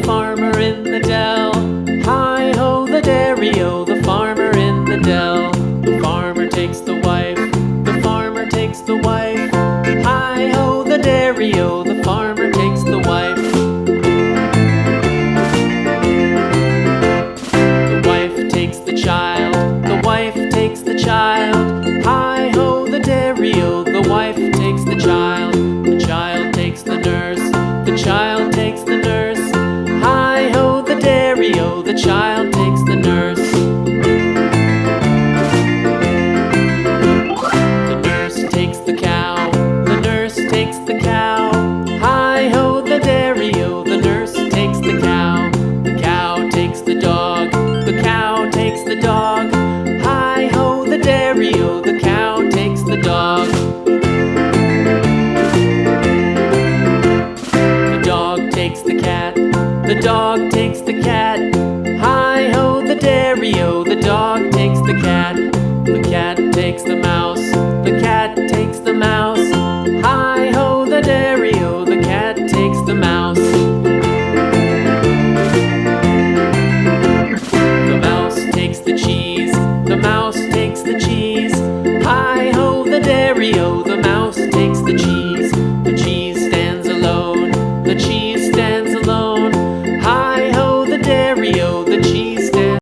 farmer in the dell. Hi-ho, the dairy-o, the farmer in the dell. The farmer takes the wife, the farmer takes the wife. Hi-ho, the dairy-o, the farmer takes the wife. The wife takes the child, the wife takes the child. Hi-ho, the dairy-o, the wife takes the child. The child takes the nurse, the child takes the nurse. Hi-ho, the dairy-o, the child takes the nurse. The nurse takes the cow, the nurse takes the cow. Hi-ho, the dairy-o, the nurse takes the cow. The cow takes the dog, the cow takes the dog. Hi-ho, the dairy-o, the cow takes the dog. The dog takes the cat, the dog takes the cat. Hi-ho, the dairy-o, the dog takes the cat. The cat takes the mouse, the cat takes the mouse. Hi-ho, the dairy-o, the cat takes the mouse. The mouse takes the cheese, the mouse takes the cheese. Hi-ho, the dairy-o, the